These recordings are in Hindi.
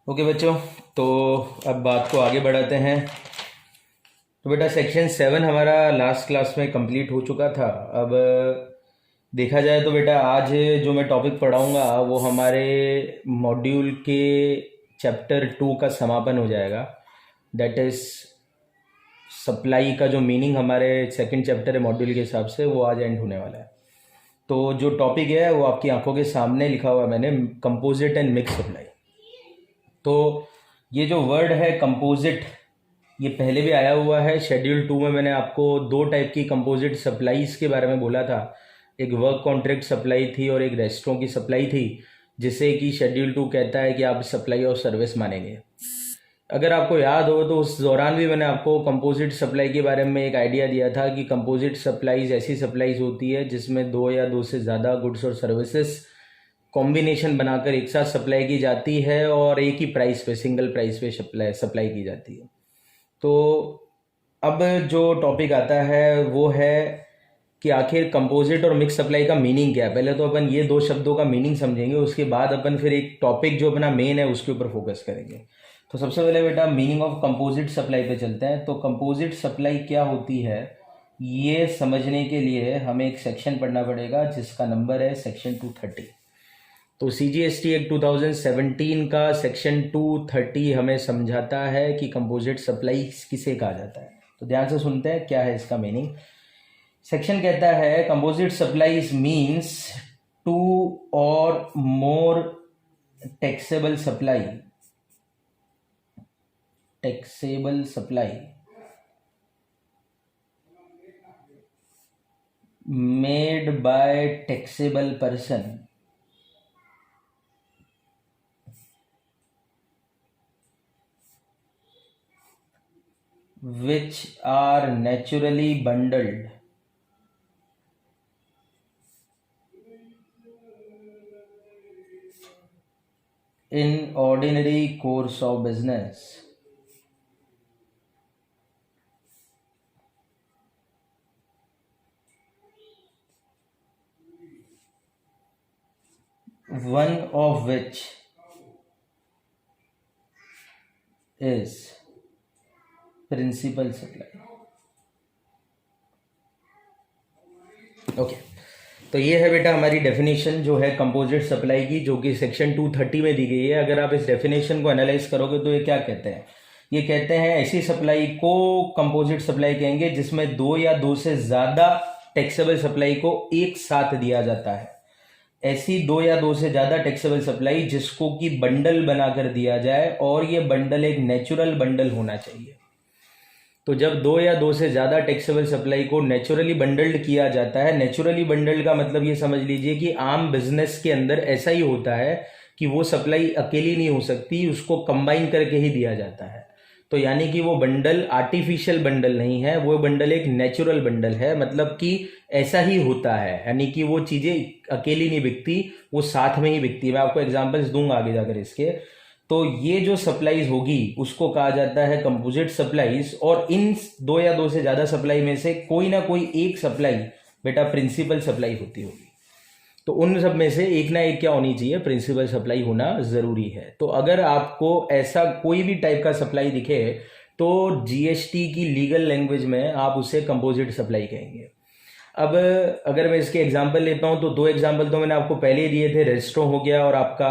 ओके बच्चों, तो अब बात को आगे बढ़ाते हैं। तो बेटा सेक्शन 7 हमारा लास्ट क्लास में कंप्लीट हो चुका था। अब देखा जाए तो बेटा आज जो मैं टॉपिक पढ़ाऊंगा वो हमारे मॉड्यूल के चैप्टर 2 का समापन हो जाएगा। दैट इज़ सप्लाई का जो मीनिंग हमारे सेकंड चैप्टर है मॉड्यूल के हिसाब से, वो आज एंड होने वाला है। तो जो टॉपिक है वो आपकी आंखों के सामने लिखा हुआ है मैंने, कंपोजिट एंड मिक्स सप्लाई। तो ये जो वर्ड है कंपोजिट, ये पहले भी आया हुआ है। शेड्यूल 2 में मैंने आपको दो टाइप की कंपोजिट सप्लाईज के बारे में बोला था। एक वर्क कॉन्ट्रैक्ट सप्लाई थी और एक रेस्टोरेंट की सप्लाई थी, जिसे कि शेड्यूल 2 कहता है कि आप सप्लाई और सर्विस मानेंगे। अगर आपको याद हो तो उस दौरान भी मैंने आपको कंपोजिट सप्लाई के बारे में एक आइडिया दिया था कि कंपोजिट सप्लाईज ऐसी सप्लाईज होती है जिसमें दो या दो से ज़्यादा गुड्स और सर्विसेज कॉम्बिनेशन बनाकर एक साथ सप्लाई की जाती है और एक ही प्राइस पे, सिंगल प्राइस पे सप्लाई की जाती है। तो अब जो टॉपिक आता है वो है कि आखिर कंपोजिट और मिक्स सप्लाई का मीनिंग क्या है। पहले तो अपन ये दो शब्दों का मीनिंग समझेंगे, उसके बाद अपन फिर एक टॉपिक जो अपना मेन है उसके ऊपर फोकस करेंगे। तो सबसे पहले बेटा मीनिंग ऑफ कंपोजिट सप्लाई पे चलते हैं। तो कंपोजिट सप्लाई क्या होती है ये समझने के लिए हमें एक सेक्शन पढ़ना पड़ेगा जिसका नंबर है सेक्शन 230। तो CGST एक्ट 2017 का सेक्शन 230 हमें समझाता है कि कंपोजिट सप्लाई किसे कहा जाता है। तो ध्यान से सुनते हैं क्या है इसका मीनिंग। सेक्शन कहता है composite supplies means two or more taxable supply made by taxable person which are naturally bundled in ordinary course of business. One of which is principal supply. Okay, तो ये है बेटा हमारी डेफिनेशन जो है कंपोजिट सप्लाई की, जो कि सेक्शन 230 में दी गई है। अगर आप इस डेफिनेशन को एनालाइज करोगे तो ये क्या कहते हैं, ये कहते हैं ऐसी सप्लाई को कंपोजिट सप्लाई कहेंगे जिसमें दो या दो से ज़्यादा टैक्सेबल सप्लाई को एक साथ दिया जाता है। ऐसी दो या दो से ज़्यादा टैक्सेबल सप्लाई जिसको कि बंडल बनाकर दिया जाए, और ये बंडल एक नेचुरल बंडल होना चाहिए। तो जब दो या दो से ज़्यादा टैक्सेबल सप्लाई को नेचुरली बंडल्ड किया जाता है, नेचुरली बंडल्ड का मतलब ये समझ लीजिए कि आम बिजनेस के अंदर ऐसा ही होता है कि वो सप्लाई अकेली नहीं हो सकती, उसको कंबाइन करके ही दिया जाता है। तो यानी कि वो बंडल आर्टिफिशियल बंडल नहीं है, वो बंडल एक नेचुरल बंडल है। मतलब कि ऐसा ही होता है, यानी कि वो चीज़ें अकेली नहीं बिकती, वो साथ में ही बिकती है। मैं आपको एग्जांपल्स दूंगा आगे जाकर इसके। तो ये जो सप्लाईज होगी उसको कहा जाता है कंपोजिट सप्लाईज, और इन दो या दो से ज़्यादा सप्लाई में से कोई ना कोई एक सप्लाई बेटा प्रिंसिपल सप्लाई होती होगी। तो उन सब में से एक ना एक क्या होनी चाहिए, प्रिंसिपल सप्लाई होना ज़रूरी है। तो अगर आपको ऐसा कोई भी टाइप का सप्लाई दिखे तो GST की लीगल लैंग्वेज में आप उसे कंपोजिट सप्लाई कहेंगे। अब अगर मैं इसके एग्जांपल लेता हूं तो दो एग्जांपल तो मैंने आपको पहले ही दिए थे, रेस्टोरेंट हो गया और आपका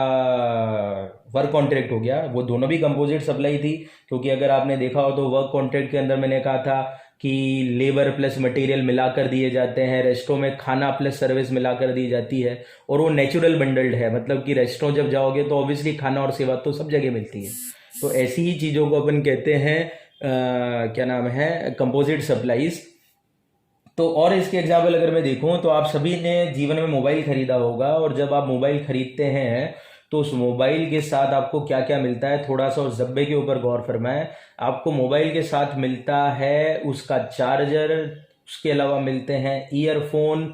वर्क कॉन्ट्रैक्ट हो गया। वो दोनों भी कंपोजिट सप्लाई थी, क्योंकि अगर आपने देखा हो तो वर्क कॉन्ट्रैक्ट के अंदर मैंने कहा था कि लेबर प्लस मटेरियल मिलाकर दिए जाते हैं, रेस्टोरेंट में खाना प्लस सर्विस मिलाकर दी जाती है, और वो नेचुरल बंडल्ड है। मतलब कि रेस्टोरेंट जब जाओगे तो ऑब्वियसली खाना और सेवा तो सब जगह मिलती है। तो ऐसी ही चीज़ों को अपन कहते हैं क्या नाम है, कंपोजिट सप्लाईज। तो और इसके एग्जाम्पल अगर मैं देखूं तो आप सभी ने जीवन में मोबाइल खरीदा होगा, और जब आप मोबाइल खरीदते हैं तो उस मोबाइल के साथ आपको क्या क्या मिलता है, थोड़ा सा उस डब्बे के ऊपर गौर फरमाएं। आपको मोबाइल के साथ मिलता है उसका चार्जर, उसके अलावा मिलते हैं ईयरफोन,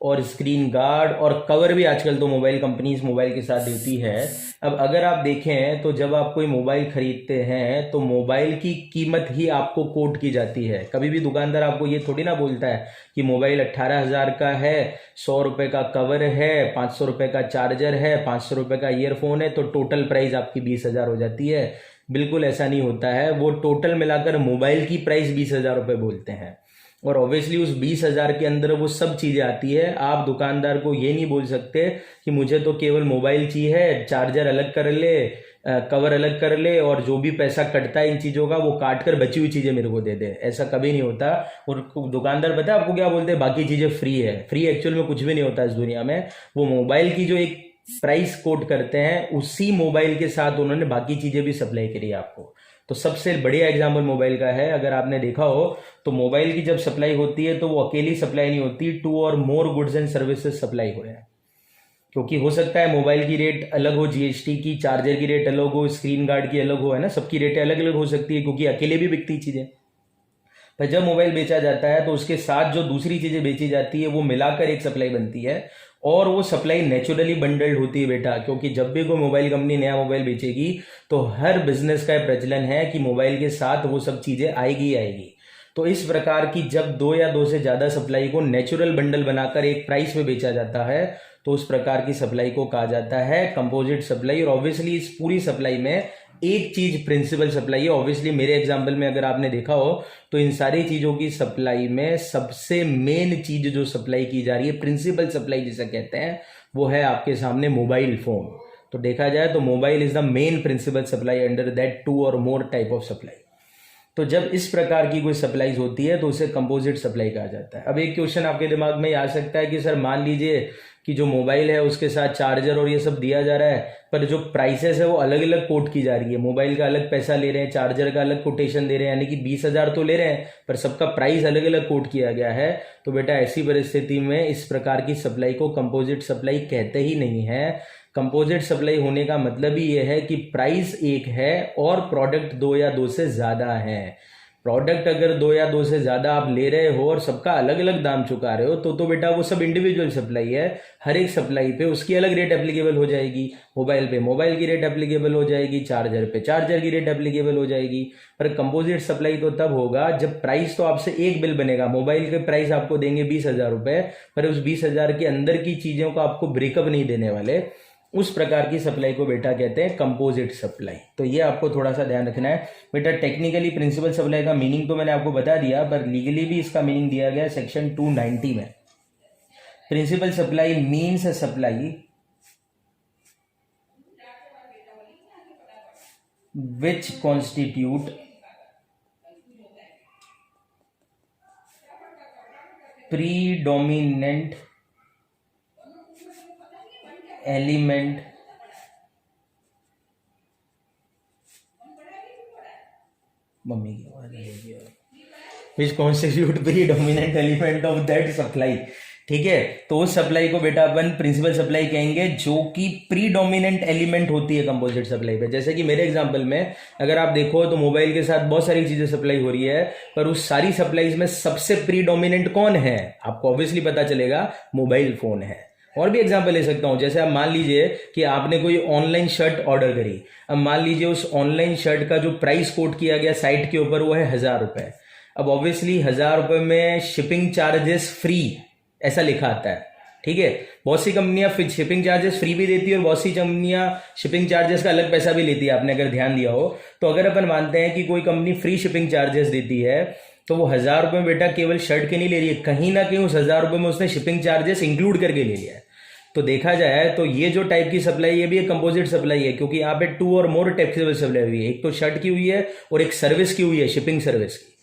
और स्क्रीन गार्ड और कवर भी आजकल तो मोबाइल कंपनीज मोबाइल के साथ देती है। अब अगर आप देखें तो जब आप कोई मोबाइल खरीदते हैं तो मोबाइल की कीमत ही आपको कोट की जाती है। कभी भी दुकानदार आपको ये थोड़ी ना बोलता है कि मोबाइल 18,000 का है, 100 रुपये का कवर है, 500 रुपये का चार्जर है, 500 रुपये का ईयरफोन है, तो टोटल प्राइस आपकी 20,000 हो जाती है। बिल्कुल ऐसा नहीं होता है। वो टोटल मिलाकर मोबाइल की प्राइस 20,000 रुपये बोलते हैं और ऑब्वियसली उस 20,000 के अंदर वो सब चीज़ें आती है। आप दुकानदार को ये नहीं बोल सकते कि मुझे तो केवल मोबाइल चाहिए, चार्जर अलग कर ले, कवर अलग कर ले और जो भी पैसा कटता है इन चीज़ों का वो काट कर बची हुई चीज़ें मेरे को दे दे। ऐसा कभी नहीं होता। और दुकानदार पता है आपको क्या बोलते हैं? बाकी चीज़ें फ्री है। फ्री एक्चुअल में कुछ भी नहीं होता इस दुनिया में। वो मोबाइल की जो एक प्राइस कोट करते हैं उसी मोबाइल के साथ उन्होंने बाकी चीज़ें भी सप्लाई करी है आपको। तो सबसे बढ़िया एग्जाम्पल मोबाइल का है। अगर आपने देखा हो तो मोबाइल की जब सप्लाई होती है तो वो अकेली सप्लाई नहीं होती, 2 और more goods and services supply हो रहे हैं। क्योंकि हो सकता है मोबाइल की रेट अलग हो, जीएसटी की, चार्जर की रेट अलग हो, स्क्रीन गार्ड की अलग हो, है ना, सबकी रेटें अलग अलग हो सकती है क्योंकि अकेले भी बिकती चीज़ें। पर जब मोबाइल बेचा जाता है तो उसके साथ जो दूसरी चीज़ें बेची जाती है वो मिलाकर एक सप्लाई बनती है और वो सप्लाई नेचुरली बंडल्ड होती है बेटा। क्योंकि जब भी कोई मोबाइल कंपनी नया मोबाइल बेचेगी तो हर बिजनेस का प्रचलन है कि मोबाइल के साथ वो सब चीज़ें आएगी आएगी। तो इस प्रकार की जब 2 या 2 से ज़्यादा सप्लाई को नेचुरल बंडल बनाकर एक प्राइस पे बेचा जाता है तो उस प्रकार की सप्लाई को कहा जाता है कंपोजिट सप्लाई। और ऑब्वियसली इस पूरी सप्लाई में एक चीज प्रिंसिपल सप्लाई है। ऑब्वियसली मेरे एग्जांपल में अगर आपने देखा हो तो इन सारी चीजों की सप्लाई में सबसे मेन चीज जो सप्लाई की जा रही है, प्रिंसिपल सप्लाई जिसे कहते हैं, वो है आपके सामने मोबाइल फोन। तो देखा जाए तो mobile is the main principal supply under that 2 और मोर टाइप ऑफ सप्लाई। तो जब इस प्रकार की कोई सप्लाईज होती है तो उसे कंपोजिट सप्लाई कहा जाता है। अब एक क्वेश्चन आपके दिमाग में आ सकता है कि सर मान लीजिए कि जो मोबाइल है उसके साथ चार्जर और ये सब दिया जा रहा है पर जो प्राइसेस है वो अलग अलग कोट की जा रही है। मोबाइल का अलग पैसा ले रहे हैं, चार्जर का अलग कोटेशन दे रहे हैं, यानी कि 20,000 तो ले रहे हैं पर सबका प्राइस अलग अलग कोट किया गया है। तो बेटा ऐसी परिस्थिति में इस प्रकार की सप्लाई को कंपोजिट सप्लाई कहते ही नहीं है। कंपोजिट सप्लाई होने का मतलब ही यह है कि प्राइस एक है और प्रोडक्ट 2 या 2 से ज़्यादा है। प्रोडक्ट अगर 2 या 2 से ज़्यादा आप ले रहे हो और सबका अलग अलग दाम चुका रहे हो तो बेटा वो सब इंडिविजुअल सप्लाई है। हर एक सप्लाई पे उसकी अलग रेट एप्लीकेबल हो जाएगी। मोबाइल पे मोबाइल की रेट एप्लीकेबल हो जाएगी, चार्जर पे चार्जर की रेट एप्लीकेबल हो जाएगी। पर कंपोजिट सप्लाई तो तब होगा जब प्राइस तो आपसे एक बिल बनेगा। मोबाइल के प्राइस आपको देंगे 20,000 रुपये पर उस 20,000 के अंदर की चीज़ों को आपको ब्रेकअप नहीं देने वाले। उस प्रकार की सप्लाई को बेटा कहते हैं कंपोजिट सप्लाई। तो ये आपको थोड़ा सा ध्यान रखना है बेटा। टेक्निकली प्रिंसिपल सप्लाई का मीनिंग तो मैंने आपको बता दिया पर लीगली भी इसका मीनिंग दिया गया सेक्शन 290 में। Principal supply means a supply which constitute predominant element mummy की आवाज आएगी which constitute predominant element of that supply. ठीक है, तो उस सप्लाई को बेटा अपन प्रिंसिपल सप्लाई कहेंगे जो कि प्रीडोमिनेंट एलिमेंट होती है कंपोजिट सप्लाई पे। जैसे कि मेरे एग्जांपल में अगर आप देखो तो मोबाइल के साथ बहुत सारी चीजें सप्लाई हो रही है पर उस सारी सप्लाईज में सबसे प्रीडोमिनेंट कौन है आपको ऑब्वियसली पता चलेगा, मोबाइल फोन है। और भी एग्जांपल ले सकता हूं, जैसे आप मान लीजिए कि आपने कोई ऑनलाइन शर्ट ऑर्डर करी। अब मान लीजिए उस ऑनलाइन शर्ट का जो प्राइस कोट किया गया साइट के ऊपर वो है 1,000 रुपए। अब ऑब्वियसली 1,000 रुपए में शिपिंग चार्जेस फ्री ऐसा लिखा आता है। ठीक है, बहुत सी कंपनियां शिपिंग चार्जेस फ्री भी देती है और बहुत सी कंपनियां शिपिंग चार्जेस का अलग पैसा भी लेती है। आपने अगर ध्यान दिया हो तो अगर अपन मानते हैं कि कोई कंपनी फ्री शिपिंग चार्जेस देती है तो वो 1,000 रुपए में बेटा केवल शर्ट के नहीं ले रही है, कहीं ना कहीं उस 1,000 रुपए में उसने शिपिंग चार्जेस इंक्लूड करके ले लिया है। तो देखा जाए तो ये जो टाइप की सप्लाई ये भी एक कंपोजिट सप्लाई है क्योंकि यहाँ पे 2 और मोर टाइप की सप्लाई हुई है। एक तो शर्ट की हुई है और एक सर्विस की हुई है, शिपिंग सर्विस की।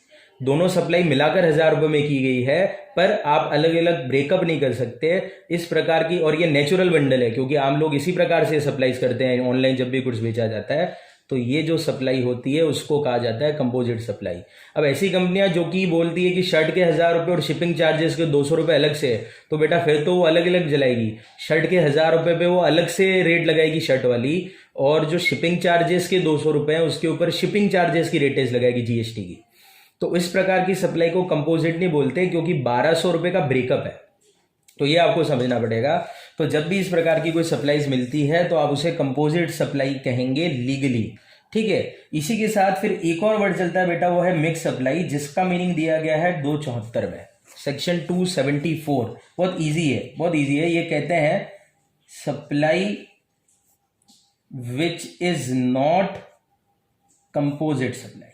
दोनों सप्लाई मिलाकर 1,000 रुपए में की गई है पर आप अलग अलग ब्रेकअप नहीं कर सकते इस प्रकार की। और ये नेचुरल बंडल है क्योंकि आम लोग इसी प्रकार से सप्लाईज करते हैं ऑनलाइन जब भी कुछ बेचा जाता है। तो ये जो सप्लाई होती है उसको कहा जाता है कंपोजिट सप्लाई। अब ऐसी कंपनियां जो कि बोलती है कि शर्ट के 1,000 रुपये और शिपिंग चार्जेस के 200 रुपये अलग से, तो बेटा फिर तो वो अलग अलग जलाएगी। शर्ट के 1,000 रुपये पे वो अलग से रेट लगाएगी शर्ट वाली, और जो शिपिंग चार्जेस के 200 रुपये हैं उसके ऊपर शिपिंग चार्जेस की रेटेज लगाएगी जीएसटी की। तो इस प्रकार की सप्लाई को कंपोजिट नहीं बोलते क्योंकि 1,200 रुपये का ब्रेकअप है। तो ये आपको समझना पड़ेगा। तो जब भी इस प्रकार की कोई सप्लाईज मिलती है तो आप उसे कंपोजिट सप्लाई कहेंगे लीगली, ठीक है। इसी के साथ फिर एक और वर्ड चलता है बेटा, वो है मिक्स सप्लाई, जिसका मीनिंग दिया गया है 274 में, सेक्शन 274। बहुत इजी है, बहुत इजी है। ये कहते हैं supply which is not composite supply.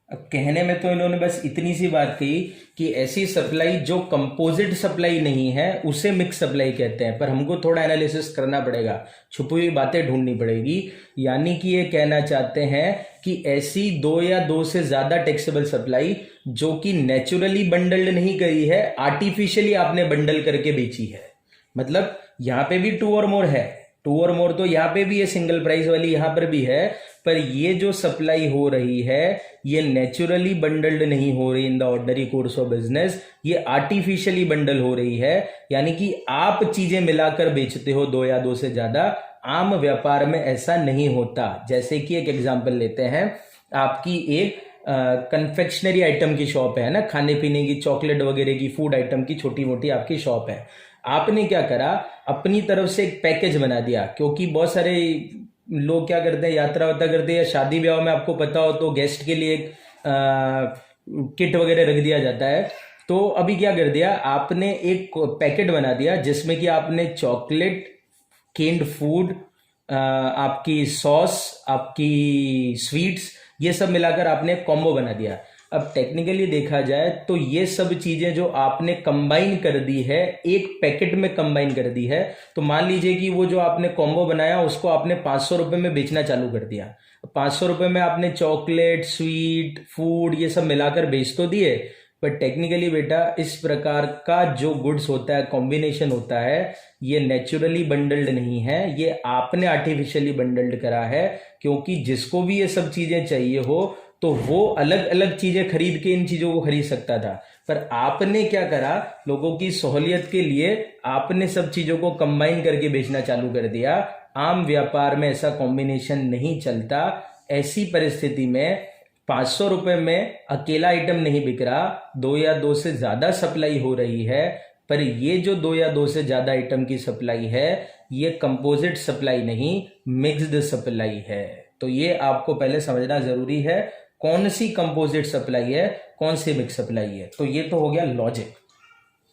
अब कहने में तो इन्होंने बस इतनी सी बात कही कि ऐसी सप्लाई जो कंपोजिट सप्लाई नहीं है उसे मिक्स सप्लाई कहते हैं, पर हमको थोड़ा एनालिसिस करना पड़ेगा, छुपी हुई बातें ढूंढनी पड़ेगी। यानी कि ये कहना चाहते हैं कि ऐसी 2 या 2 से ज्यादा टैक्सेबल सप्लाई जो कि नेचुरली बंडल्ड नहीं करी है, आर्टिफिशियली आपने बंडल करके बेची है। मतलब यहां पे भी 2 और मोर है, 2 और मोर तो यहां पे भी है, सिंगल प्राइस वाली यहां पर भी है, पर ये जो सप्लाई हो रही है ये नेचुरली बंडल्ड नहीं हो रही in the ordinary course of business, ये आर्टिफिशियली बंडल हो रही है। यानी कि आप चीजें मिलाकर बेचते हो 2 या 2 से ज्यादा, आम व्यापार में ऐसा नहीं होता। जैसे कि एक एग्जांपल लेते हैं, आपकी एक कन्फेक्शनरी आइटम की शॉप है ना, खाने पीने की, चॉकलेट वगैरह की, फूड आइटम की छोटी मोटी आपकी शॉप है। आपने क्या करा, अपनी तरफ से एक पैकेज बना दिया, क्योंकि बहुत सारे लोग क्या करते हैं, यात्रा वात्रा करते हैं या शादी ब्याह में आपको पता हो तो गेस्ट के लिए एक किट वगैरह रख दिया जाता है। तो अभी क्या कर दिया आपने, एक पैकेट बना दिया जिसमें कि आपने चॉकलेट, केन्ड फूड, आपकी सॉस, आपकी स्वीट्स, ये सब मिलाकर आपने कॉम्बो बना दिया। अब टेक्निकली देखा जाए तो ये सब चीजें जो आपने कंबाइन कर दी है, एक पैकेट में कंबाइन कर दी है, तो मान लीजिए कि वो जो आपने कॉम्बो बनाया उसको आपने 500 रुपए में बेचना चालू कर दिया। 500 रुपए में आपने चॉकलेट, स्वीट, फूड ये सब मिलाकर बेच तो दिए, पर टेक्निकली बेटा इस प्रकार का जो गुड्स होता है, कॉम्बिनेशन होता है, ये नेचुरली बंडल्ड नहीं है, ये आपने आर्टिफिशियली बंडल्ड करा है। क्योंकि जिसको भी ये सब चीजें चाहिए हो तो वो अलग अलग चीजें खरीद के इन चीजों को खरीद सकता था, पर आपने क्या करा, लोगों की सहूलियत के लिए आपने सब चीजों को कंबाइन करके बेचना चालू कर दिया। आम व्यापार में ऐसा कॉम्बिनेशन नहीं चलता। ऐसी परिस्थिति में 500 रुपए में अकेला आइटम नहीं बिक रहा, 2 या 2 से ज्यादा सप्लाई हो रही है, पर ये जो 2 या 2 से ज्यादा आइटम की सप्लाई है ये कंपोजिट सप्लाई नहीं, मिक्स्ड सप्लाई है। तो ये आपको पहले समझना जरूरी है, कौन सी कंपोजिट सप्लाई है, कौन सी मिक्स सप्लाई है। तो ये तो हो गया लॉजिक।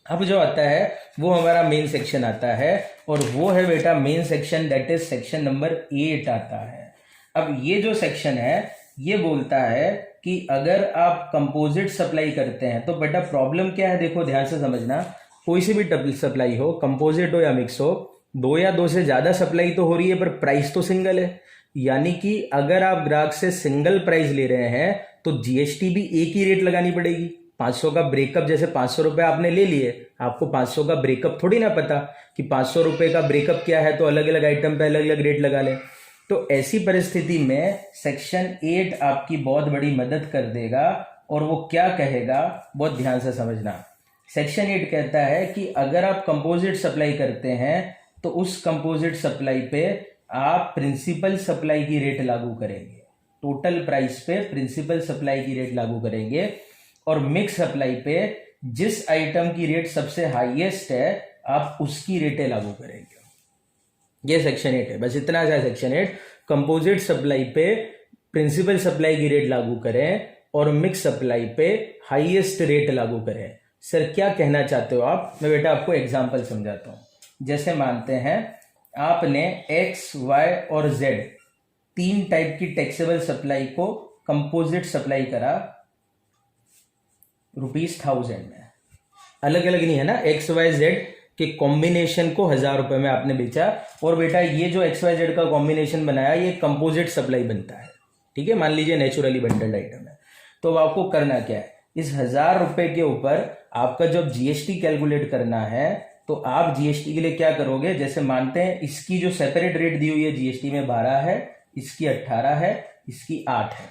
अब जो आता है वो हमारा मेन सेक्शन आता है, और वो है बेटा main section, that is section number 8 आता है। अब ये जो सेक्शन है ये बोलता है कि अगर आप कंपोजिट सप्लाई करते हैं तो बेटा प्रॉब्लम क्या है, देखो ध्यान से समझना। कोई सी भी सप्लाई हो, कंपोजिट हो या मिक्स हो, 2 या 2 से ज्यादा सप्लाई तो हो रही है पर प्राइस तो सिंगल है। यानी कि अगर आप ग्राहक से सिंगल प्राइस ले रहे हैं तो जीएसटी भी एक ही रेट लगानी पड़ेगी। 500 का ब्रेकअप, जैसे 500 रुपए आपने ले लिए, आपको 500 का ब्रेकअप थोड़ी ना पता कि 500 रुपए का ब्रेकअप क्या है, तो अलग अलग आइटम पे अलग अलग रेट लगा ले। तो ऐसी परिस्थिति में सेक्शन 8 आपकी बहुत बड़ी मदद कर देगा, और वो क्या कहेगा बहुत ध्यान से समझना। सेक्शन 8 कहता है कि अगर आप कंपोजिट सप्लाई करते हैं तो उस कंपोजिट सप्लाई पे आप प्रिंसिपल सप्लाई की रेट लागू करेंगे, टोटल प्राइस पे प्रिंसिपल सप्लाई की रेट लागू करेंगे, और मिक्स सप्लाई पे जिस आइटम की रेट सबसे हाईएस्ट है आप उसकी रेटें लागू करेंगे। ये सेक्शन 8 है, बस इतना सा सेक्शन 8। कंपोजिट सप्लाई पे प्रिंसिपल सप्लाई की रेट लागू करें और मिक्स सप्लाई पे हाईएस्ट रेट लागू करें। सर क्या कहना चाहते हो आप, मैं बेटा आपको एग्जांपल समझाता हूं। जैसे मानते हैं आपने एक्स, वाई और जेड 3 टाइप की टैक्सेबल सप्लाई को कंपोजिट सप्लाई करा ₹1000 में, अलग अलग नहीं है ना, एक्स वाई जेड के कॉम्बिनेशन को 1000 रुपए में आपने बेचा, और बेटा ये जो एक्स वाई जेड का कॉम्बिनेशन बनाया ये कंपोजिट सप्लाई बनता है, ठीक है। मान लीजिए नेचुरली बंडल्ड आइटम है, तो अब आपको करना क्या है, इस 1000 रुपए के ऊपर आपका जब जीएसटी कैलकुलेट करना है तो आप जीएसटी के लिए क्या करोगे, जैसे मानते हैं इसकी जो सेपरेट रेट दी हुई है जीएसटी में 12 है, इसकी 18 है, इसकी 8 है,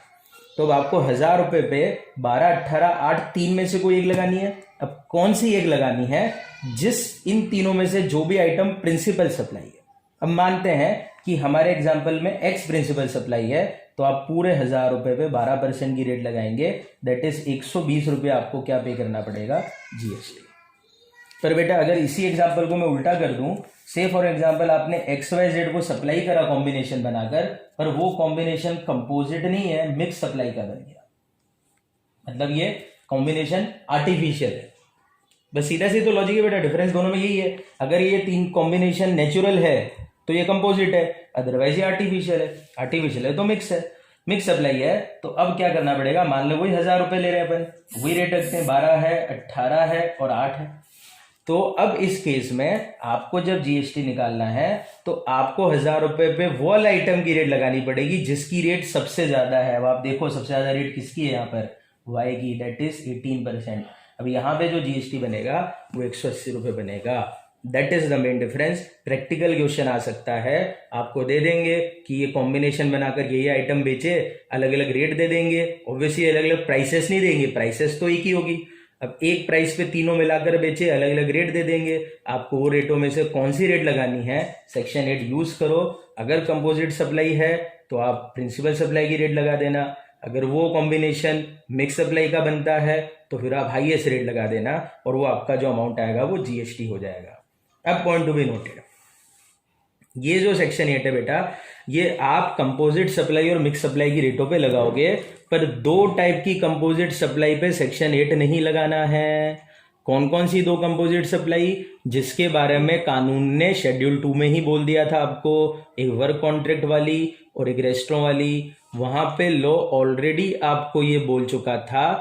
तो अब आपको 1000 रुपए पे 12, 18, 8 3 में से कोई एक लगानी है। अब कौन सी एक लगानी है, जिस इन तीनों में से जो भी आइटम प्रिंसिपल सप्लाई है। अब मानते हैं कि हमारे एग्जाम्पल में एक्स प्रिंसिपल सप्लाई है, तो आप पूरे 1000 रुपए पे 12% की रेट लगाएंगे, दैट इज 120 रुपये आपको क्या पे करना पड़ेगा, जीएसटी। पर बेटा अगर इसी एग्जाम्पल को मैं उल्टा कर दूं, से फॉर एग्जाम्पल आपने XYZ को सप्लाई करा कॉम्बिनेशन बनाकर, पर वो कॉम्बिनेशन कंपोजिट नहीं है, मिक्स सप्लाई का बन गया, मतलब ये कॉम्बिनेशन आर्टिफिशियल है। बस सीधा सी तो लॉजिक है बेटा, डिफरेंस दोनों में यही है। अगर ये तीन कॉम्बिनेशन नेचुरल है तो ये कंपोजिट है, अदरवाइज ये आर्टिफिशियल है। आर्टिफिशियल है तो मिक्स है, मिक्स सप्लाई है। तो अब क्या करना पड़ेगा, मान लो वही 1000 रुपए ले रहे हैं अपन, वही रेट रखते हैं, 12 है, 18 है और 8 है। तो अब इस केस में आपको जब जीएसटी निकालना है तो आपको 1000 रुपए पे वो वाला आइटम की रेट लगानी पड़ेगी जिसकी रेट सबसे ज्यादा है। अब आप देखो सबसे ज्यादा रेट किसकी है यहाँ पर, वाई की, दैट इज 18%। अब यहाँ पे जो जीएसटी बनेगा वो 180 रुपये बनेगा। That is the main difference. Practical question आ सकता है, आपको दे देंगे कि ये कॉम्बिनेशन बनाकर ये आइटम बेचे, अलग अलग रेट दे देंगे, ऑब्वियसली अलग अलग प्राइसेस नहीं देंगे, प्राइसेस तो एक ही होगी। अब एक प्राइस पे तीनों मिलाकर बेचे, अलग अलग रेट दे देंगे, आपको वो रेटों में से कौन सी रेट लगानी है, सेक्शन 8 यूज करो। अगर कंपोजिट सप्लाई है तो आप प्रिंसिपल सप्लाई की रेट लगा देना, अगर वो कॉम्बिनेशन मिक्स सप्लाई का बनता है तो फिर आप हाईएस्ट रेट लगा देना और वो आपका जो अमाउंट आएगा वो जीएसटी हो जाएगा। अब पॉइंट टू बी नोटेड, ये जो सेक्शन 8 है बेटा, ये आप कंपोजिट सप्लाई और मिक्स सप्लाई की रेटों पे लगाओगे, पर दो टाइप की कंपोजिट सप्लाई पे सेक्शन 8 नहीं लगाना है। कौन कौन सी दो कंपोजिट सप्लाई, जिसके बारे में कानून ने शेड्यूल 2 में ही बोल दिया था आपको, एक वर्क कॉन्ट्रैक्ट वाली और एक रेस्टोरेंट वाली। वहां पे लॉ ऑलरेडी आपको ये बोल चुका था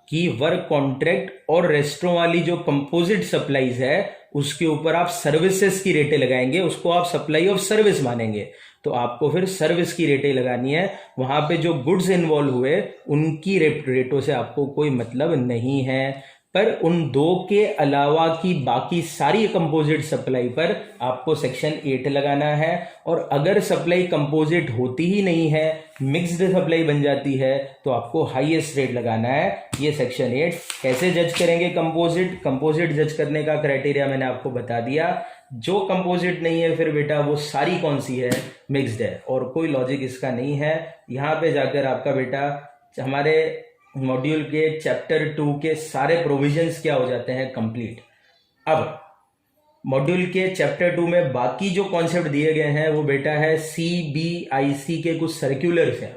कि वर्क कॉन्ट्रैक्ट और रेस्टोरेंट वाली जो कंपोजिट सप्लाईज है उसके ऊपर आप सर्विसेज की रेटें लगाएंगे, उसको आप सप्लाई ऑफ सर्विस मानेंगे, तो आपको फिर सर्विस की रेटें लगानी है। वहां पे जो गुड्स इन्वॉल्व हुए उनकी रेटों से आपको कोई मतलब नहीं है। पर उन दो के अलावा की बाकी सारी कंपोजिट सप्लाई पर आपको सेक्शन 8 लगाना है। और अगर सप्लाई कंपोजिट होती ही नहीं है, मिक्स्ड सप्लाई बन जाती है, तो आपको हाईएस्ट रेट लगाना है। ये सेक्शन 8। कैसे जज करेंगे कंपोजिट, कंपोजिट जज करने का क्राइटेरिया मैंने आपको बता दिया। जो कंपोजिट नहीं है फिर बेटा वो सारी कौन सी है, मिक्स्ड है, और कोई लॉजिक इसका नहीं है। यहां पे जाकर आपका बेटा हमारे मॉड्यूल के चैप्टर 2 के सारे प्रोविजंस क्या हो जाते हैं, कंप्लीट। अब मॉड्यूल के चैप्टर 2 में बाकी जो कॉन्सेप्ट दिए गए हैं वो बेटा है सीबीआईसी के कुछ सर्क्यूलर्स हैं।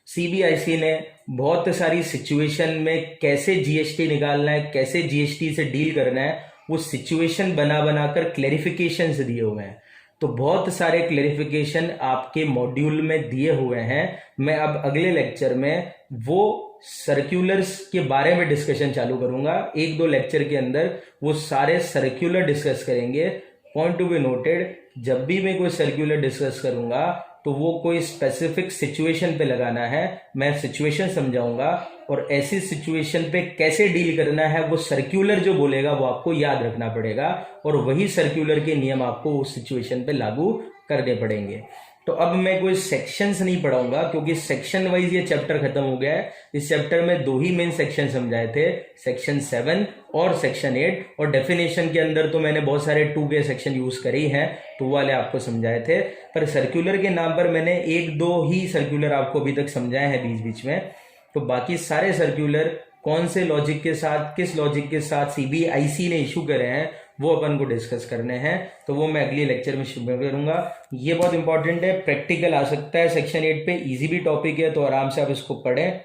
सीबीआईसी ने बहुत सारी सिचुएशन में कैसे जीएसटी निकालना है, कैसे जीएसटी से डील करना है, वो सिचुएशन बना बनाकर क्लैरिफिकेशंस दिए हुए हैं। तो बहुत सारे क्लैरिफिकेशन आपके मॉड्यूल में दिए हुए हैं। मैं अब अगले लेक्चर में वो सर्क्यूलर्स के बारे में डिस्कशन चालू करूंगा। 1-2 लेक्चर के अंदर वो सारे सर्क्यूलर डिस्कस करेंगे। पॉइंट टू बी नोटेड, जब भी मैं कोई सर्क्यूलर डिस्कस करूंगा तो वो कोई स्पेसिफिक सिचुएशन पे लगाना है, मैं सिचुएशन समझाऊंगा, और ऐसी सिचुएशन पे कैसे डील करना है वो सर्क्यूलर जो बोलेगा वो आपको याद रखना पड़ेगा, और वही सर्क्यूलर के नियम आपको उस सिचुएशन पे लागू करने पड़ेंगे। तो अब मैं कोई सेक्शंस नहीं पढ़ाऊंगा क्योंकि सेक्शन वाइज ये चैप्टर खत्म हो गया है। इस चैप्टर में 2 ही मेन सेक्शन समझाए थे, सेक्शन 7 और सेक्शन 8, और डेफिनेशन के अंदर तो मैंने बहुत सारे 2 के सेक्शन यूज करे ही हैं, तो वो वाले आपको समझाए थे। पर सर्क्यूलर के नाम पर मैंने 1-2 ही सर्क्यूलर आपको अभी तक समझाए हैं बीच बीच में। तो बाकी सारे सर्क्यूलर कौन से लॉजिक के साथ, किस लॉजिक के साथ सीबीआईसी ने इशू करे हैं, वो अपन को डिस्कस करने हैं। तो वो मैं अगले लेक्चर में शुरू करूंगा। ये बहुत इंपॉर्टेंट है, प्रैक्टिकल आ सकता है सेक्शन 8 पे, इजी भी टॉपिक है, तो आराम से आप इसको पढ़ें।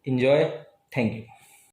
Enjoy, thank you.